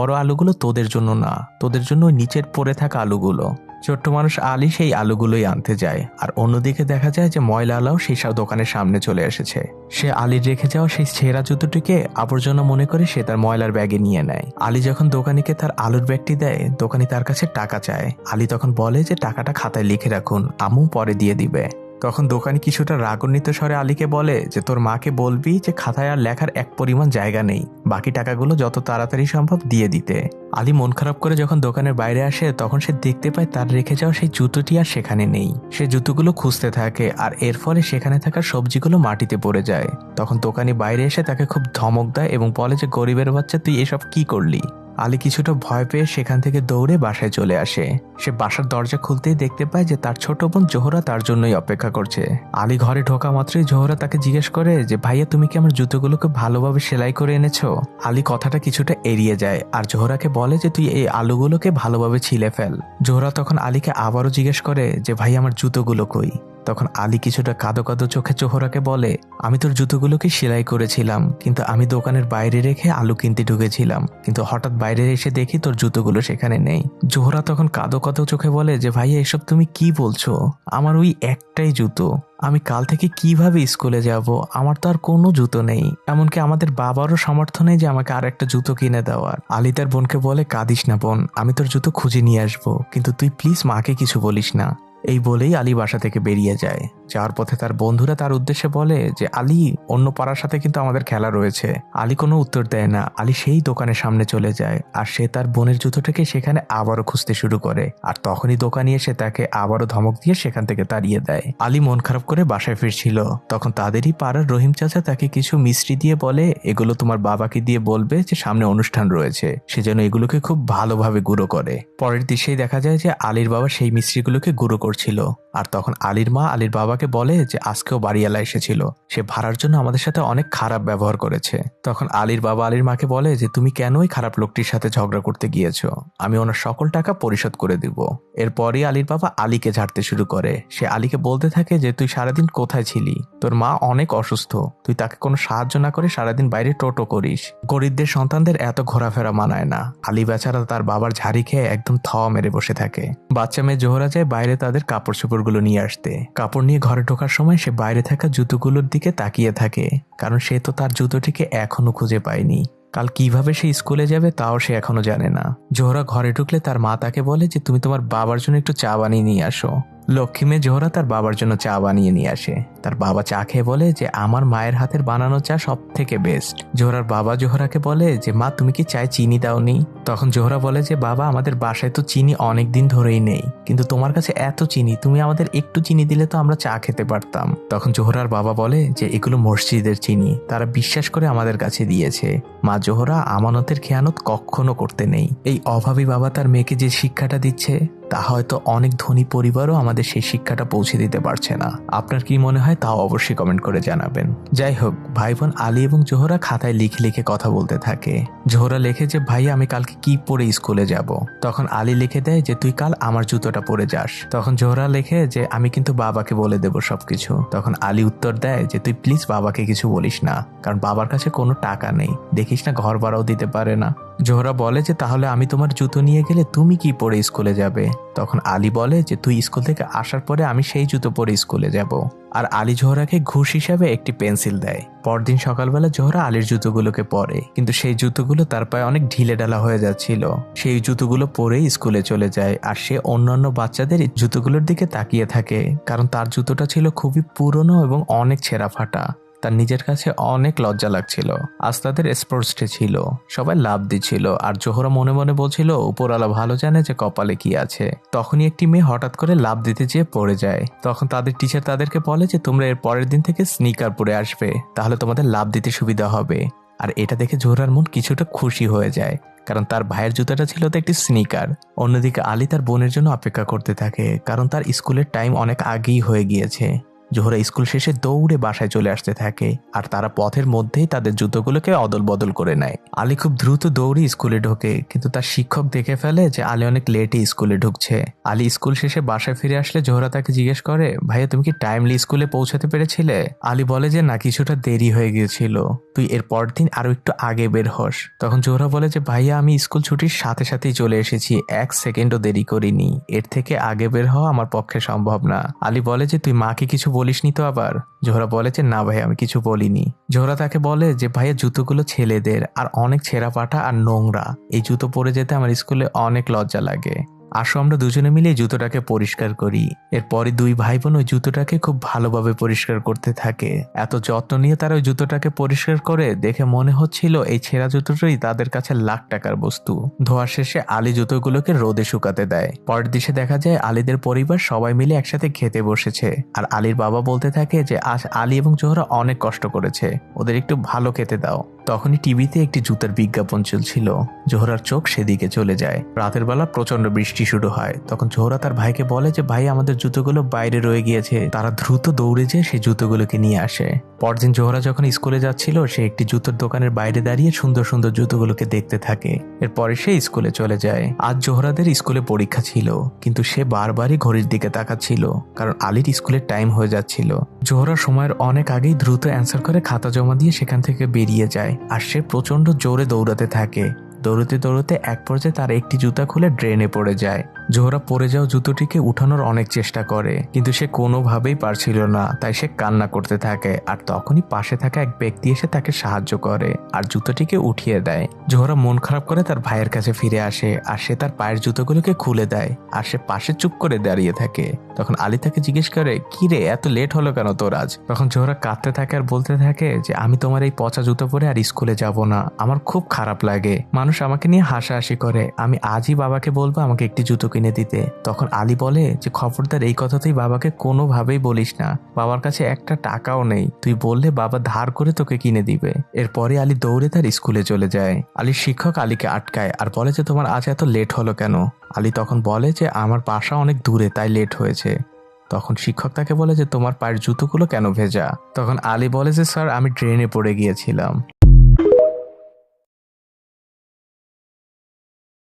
বড় আলুগুলো তোদের জন্য না, তোদের জন্য ওই নিচের পড়ে থাকা আলুগুলো। ছোট্ট মানুষ আলী সেই আলুগুলোই আনতে যায়, আর অন্যদিকে দেখা যায় যে ময়লা আলাও সেই সব দোকানের সামনে চলে এসেছে। সে আলীর রেখে যাওয়া সেই ছেঁড়া জুতোটিকে আবর্জনা মনে করে সে তার ময়লার ব্যাগে নিয়ে নেয়। আলী যখন দোকানিকে তার আলুর ব্যাগটি দেয়, দোকানি তার কাছে টাকা চায়। আলী তখন বলে যে টাকাটা খাতায় লিখে রাখুন, আম্মু পরে দিয়ে দিবে। তখন দোকানি কিছুটা রাগান্বিত স্বরে আলীকে বলে যে তোর মাকে বলবি যে খাতায় আর লেখার এক পরিমাণ জায়গা নেই, বাকি টাকাগুলো যত তাড়াতাড়ি সম্ভব দিয়ে দিতে। আলী মন খারাপ করে যখন দোকানের বাইরে আসে, তখন সে দেখতে পায় তার রেখে যাওয়া সেই জুতোটি আর সেখানে নেই। সে জুতোগুলো খুঁজতে থাকে, আর এর ফলে সেখানে থাকা সবজিগুলো মাটিতে পড়ে যায়। তখন দোকানি বাইরে এসে তাকে খুব ধমক দেয় এবং বলে যে গরিবের বাচ্চা, তুই এসব কি করলি? আলী কিছুটা ভয় পেয়ে সেখান থেকে দৌড়ে বাসায় চলে আসে। সে বাসার দরজা খুলতেই দেখতে পায় যে তার ছোট বোন জোহরা তার জন্যই অপেক্ষা করছে। আলী ঘরে ঢোকা মাত্রই জোহরা তাকে জিজ্ঞেস করে যে ভাইয়া, তুমি কি আমার জুতোগুলোকে ভালোভাবে সেলাই করে এনেছো? আলী কথাটা কিছুটা এড়িয়ে যায় আর জোহরাকে বলে যে তুই এই আলুগুলোকে ভালোভাবে ছিলে ফেল। জোহরা তখন আলীকে আবারও জিজ্ঞেস করে যে ভাই, আমার জুতোগুলো কই? তখন আলী কিছুটা কাঁদো কাঁদো চোখে জোহরাকে বলে, আমি তোর জুতোগুলোকে সেলাই করেছিলাম, কিন্তু আমি দোকানের বাইরে রেখে আলু কিনতে ঢুকেছিলাম, কিন্তু হঠাৎ বাইরে এসে দেখি তোর জুতোগুলো সেখানে নেই। জোহরা তখন কাঁদো কাঁদো চোখে বলে যে ভাইয়া, এসব তুমি কি বলছো? আমার ওই একটাই জুতো, আমি কাল থেকে কিভাবে স্কুলে যাব? আমার তো আর কোনো জুতো নেই, এমনকি আমাদের বাবারও সামর্থ্য নেই যে আমাকে আর একটা জুতো কিনে দেওয়ার। আলী তার বোনকে বলে, কাঁদিস না বোন, আমি তোর জুতো খুঁজে নিয়ে আসবো, কিন্তু তুই প্লিজ মাকে কিছু বলিস না। এই বলেই আলী বাসা থেকে বেরিয়ে যায়। যাওয়ার পথে তার বন্ধুরা তার উদ্দেশ্যে বলে যে আলী, অন্য পাড়ার সাথে কিন্তু আমাদের খেলা রয়েছে। আলী কোনো উত্তর দেয় না। আলী সেই দোকানের সামনে চলে যায়, আর সে তার বোনের জুতোটাকে সেখানে আবারও খুঁজতে শুরু করে। আর তখনই দোকানি এসে তাকে আবারও ধমক দিয়ে সেখান থেকে তাড়িয়ে দেয়। আলী মন খারাপ করে বাসায় ফিরছিল, তখন তাদেরই পাড়ার রহিম চাচা তাকে কিছু মিষ্টি দিয়ে বলে, এগুলো তোমার বাবাকে দিয়ে বলবে যে সামনে অনুষ্ঠান রয়েছে, সে যেন এগুলোকে খুব ভালোভাবে গুঁড়ো করে। পরের দৃশ্যেই দেখা যায় যে আলীর বাবা সেই মিষ্টিগুলোকে গুঁড়ো করছিল। আর তখন আলীর মা আলীর বাবাকে বলে যে আজকেও বাড়িওয়ালা এসেছিল, সে ভাড়ার জন্য আমাদের সাথে অনেক খারাপ ব্যবহার করেছে। তখন আলীর বাবা আলীর মাকে বলে যে তুমি কেন ওই খারাপ লোকটির সাথে ঝগড়া করতে গিয়েছো, আমি ওনার সকল টাকা পরিশোধ করে দিব। এরপরই আলীর বাবা আলীকে ঝাড়তে শুরু করে। সে আলীকে বলতে থাকে যে তুই সারাদিন কোথায় ছিলি? তোর মা অনেক অসুস্থ, তুই তাকে কোনো সাহায্য না করে সারাদিন বাইরে টোটো করিস। গরিবদের সন্তানদের এত ঘোরাফেরা মানায় না। আলী বেচারা তার বাবার ঝাড়ি খেয়ে একদম থাওয়া মেরে বসে থাকে। বাচ্চা মেয়ে জোহরা যায় বাইরে তাদের কাপড় চোপড়গুলো নিয়ে আসতে। কাপড় নিয়ে ঘরে ঢোকার সময় সে বাইরে থাকা জুতোগুলোর দিকে তাকিয়ে থাকে, কারণ সে তো তার জুতোটিকে এখনো খুঁজে পায়নি। কাল কিভাবে সে স্কুলে যাবে তাও সে এখনো জানে না। জোহরা ঘরে ঢুকলে তার মা তাকে বলে যে তুমি তোমার বাবার জন্য একটু চা বানিয়ে নিয়ে আসো। লক্ষ্মী মেয়ে জোহরা তার বাবার জন্য চা বানিয়ে নিয়ে আসে। তার বাবা চা খেয়ে বলে যে আমার মায়ের হাতের বানানো চা সব থেকে বেস্ট। জোহরার বাবা জোহরাকে বলে যে মা, তুমি কি চায়ে চিনি দাওনি? তখন জোহরা বলে যে বাবা, আমাদের বাসায় তো চিনি অনেক দিন ধরেই নেই, কিন্তু তোমার কাছে এত চিনি, তুমি আমাদের একটু চিনি দিলে তো আমরা চা খেতে পারতাম। তখন জোহরার বাবা বলে যে এগুলো মসজিদের চিনি, তারা বিশ্বাস করে আমাদের কাছে দিয়েছে। মা জোহরা, আমানতের খেয়ানত কখনো করতে নেই। এই অভাবী বাবা তার মেয়েকে যে শিক্ষাটা দিচ্ছে, তা হয়তো অনেক ধনী পরিবারও আমাদের সেই শিক্ষাটা পৌঁছে দিতে পারছে না। আপনার কি মনে হয় তাও অবশ্যই কমেন্ট করে জানাবেন। যাই হোক, ভাই বোন আলী এবং জোহরা খাতায় লিখে লিখে কথা বলতে থাকে। জোহরা লেখে যে ভাই, আমি কালকে কি পরে স্কুলে যাব। তখন আলী লিখে দেয় যে তুই কাল আমার জুতোটা পরে যাস। তখন জোহরা লেখে যে আমি কিন্তু বাবাকে বলে দেব সবকিছু। তখন আলী উত্তর দেয় যে তুই প্লিজ বাবাকে কিছু বলিস না, কারণ বাবার কাছে কোনো টাকা নেই, দেখিস না ঘর ভাড়াও দিতে পারে না। জোহরা বলে যে তাহলে আমি তোমার জুতো নিয়ে গেলে তুমি কি পরে স্কুলে যাবে? তখন আলী বলে যে তুই স্কুল থেকে আসার পরে আমি সেই জুতো পরে স্কুলে যাব। আর আলী জোহরাকে ঘুষ হিসাবে একটি পেন্সিল দেয়। পরদিন সকালবেলা জোহরা আলীর জুতোগুলোকে পরে, কিন্তু সেই জুতোগুলো তার পায়ে অনেক ঢিলে ঢালা হয়ে যাচ্ছিল। সেই জুতোগুলো পরেই স্কুলে চলে যায়, আর সে অন্যান্য বাচ্চাদের জুতোগুলোর দিকে তাকিয়ে থাকে, কারণ তার জুতোটা ছিল খুবই পুরনো এবং অনেক ছেঁড়া ফাটা। তার নিজের কাছে অনেক লজ্জা লাগছিল। আজ তাদের স্পোর্টস ডে ছিল, সবাই লাফ দিচ্ছিল, আর জোহরা মনে মনে বলছিল উপরওয়ালা ভালো জানে যে কপালে কি আছে। তখনই একটি মেয়ে হঠাৎ করে লাফ দিতে যেয়ে পড়ে যায়। তখন তাদের টিচার তাদেরকে বলে যে তোমরা এর পরের দিন থেকে স্নিকার পরে আসবে, তাহলে তোমাদের লাফ দিতে সুবিধা হবে। আর এটা দেখে জোহরার মন কিছুটা খুশি হয়ে যায়, কারণ তার ভাইয়ের জুতাটা ছিল তো একটি স্নিকার। অন্যদিকে আলী তার বোনের জন্য অপেক্ষা করতে থাকে, কারণ তার স্কুলের টাইম অনেক আগেই হয়ে গিয়েছে। জোহরা স্কুল শেষে দৌড়ে বাসায় চলে আসতে থাকে আর তারা পথের মধ্যেই তাদের জুতোগুলোকে অদল বদল করে নেয়। আলী খুব দ্রুত দৌড়ে স্কুলে ঢোকে, কিন্তু তার শিক্ষক দেখে ফেলে যে আলী অনেক লেটে স্কুলে ঢুকছে। আলী স্কুল শেষে বাসায় ফিরে আসলে জোহরা তাকে জিজ্ঞেস করে, ভাইয়া তুমি কি টাইমলি স্কুলে পৌঁছাতে পেরেছিলে? আলী বলে যে না, কিছুটা দেরি হয়ে গিয়েছিল, তুই এর পর দিন আরো একটু আগে বের হস। তখন জোহরা বলে যে ভাইয়া আমি স্কুল ছুটির সাথে সাথেই চলে এসেছি, 1 সেকেন্ডও দেরি করিনি, এর থেকে আগে বের হওয়া আমার পক্ষে সম্ভব না। আলী বলে যে তুই মাকে কিছু বলিসনি তো আবার? জোহরা বলে যে না ভাই, আমি কিছু বলিনি। জোহরা তাকে বলে যে ভাইয়া জুতোগুলো ছেলেদের আর অনেক ছেঁড়া পাটা আর নোংরা, এই জুতো পরে যেতে আমার স্কুলে অনেক লজ্জা লাগে। আসো আমরা দুজনে মিলে জুতোটাকে পরিষ্কার করি। এরপরে দুই ভাই বোন ওই জুতোটাকে খুব ভালোভাবে পরিষ্কার করতে থাকে। এত যত্ন নিয়ে তারা ওই জুতোটাকে পরিষ্কার করে দেখে মনে হচ্ছিল এই ছেঁড়া জুতোটাই তাদের কাছে লাখ টাকার বস্তু। ধোয়ার শেষে আলী জুতোগুলোকে রোদে শুকাতে দেয়। পরের দিকে দেখা যায় আলীদের পরিবার সবাই মিলে একসাথে খেতে বসেছে আর আলীর বাবা বলতে থাকে যে আজ আলী এবং জোহরা অনেক কষ্ট করেছে, ওদের একটু ভালো খেতে দাও। তখনই টিভিতে একটি জুতার বিজ্ঞাপন চলছিল। জোহরার চোখ সেদিকে চলে যায়। রাতের বেলা প্রচন্ড বৃষ্টি শুরু হয়। তখন জোহরা তার ভাইকে বলে যে ভাই আমাদের জুতোগুলো বাইরে রয়ে গিয়েছে। তারা দ্রুত দৌড়ে যেয়ে সেই জুতোগুলোকে নিয়ে আসে। পরদিন জোহরা যখন স্কুলে যাচ্ছিল সে একটি জুতোর দোকানের বাইরে দাঁড়িয়ে সুন্দর সুন্দর জুতোগুলোকে দেখতে থাকে। এরপরে সে স্কুলে চলে যায়। আজ জোহরাদের স্কুলে পরীক্ষা ছিল, কিন্তু সে বারবারই ঘড়ির দিকে তাকাচ্ছিল কারণ আলীর স্কুলের টাইম হয়ে যাচ্ছিল। জোহরা সময়ের অনেক আগেই দ্রুত অ্যান্সার করে খাতা জমা দিয়ে সেখান থেকে বেরিয়ে যায় আর সে প্রচন্ড জোরে দৌড়াতে থাকে। দৌড়তে দৌড়তে এক পর্যায়ে তার একটি জুতা খুলে ড্রেনে পড়ে যায়। জোহরা পড়ে যাওয়া জুতোটিকে উঠানোর অনেক চেষ্টা করে, কিন্তু সে কোনোভাবেই পারছিল না, তাই সে কান্না করতে থাকে। আর তখনই পাশে থাকা এক ব্যক্তি এসে তাকে সাহায্য করে আর জুতোটিকে উঠিয়ে দেয়। জোহরা মন খারাপ করে তার ভাইয়ের কাছে ফিরে আসে আর সে তার পায়ের জুতোগুলোকে খুলে দেয় আর সে পাশে চুপ করে দাঁড়িয়ে থাকে। তখন আলী তাকে জিজ্ঞেস করে, কি রে, এত লেট হলো কেন তোর আজ? তখন জোহরা কাঁদতে থাকে আর বলতে থাকে যে আমি তোমার এই পচা জুতো পরে আর স্কুলে যাব না, আমার খুব খারাপ লাগে, মানুষ আমাকে নিয়ে হাসাহাসি করে, আমি আজই বাবাকে বলবো আমাকে একটি জুতো কিনে দিতে। তখন আলী বলে যে খবরদার এই কথা তুই বাবাকে কোনোভাবেই বলিস না, বাবার কাছে একটা টাকাও নেই, তুই বললে বাবা ধার করে তোকে কিনে দিবে। এরপরে আলী দৌড়ে তার স্কুলে চলে যায়। আলীর শিক্ষক আলীকে আটকায় আর বলে যে তোমার আজ এত লেট হলো কেন? আলী তখন বলে যে আমার বাসা অনেক দূরে তাই লেট হয়েছে। তখন শিক্ষক তাকে বলে যে তোমার পায়ের জুতোগুলো কেন ভেজা? তখন আলী বলে যে স্যার আমি ড্রেনে পড়ে গিয়েছিলাম।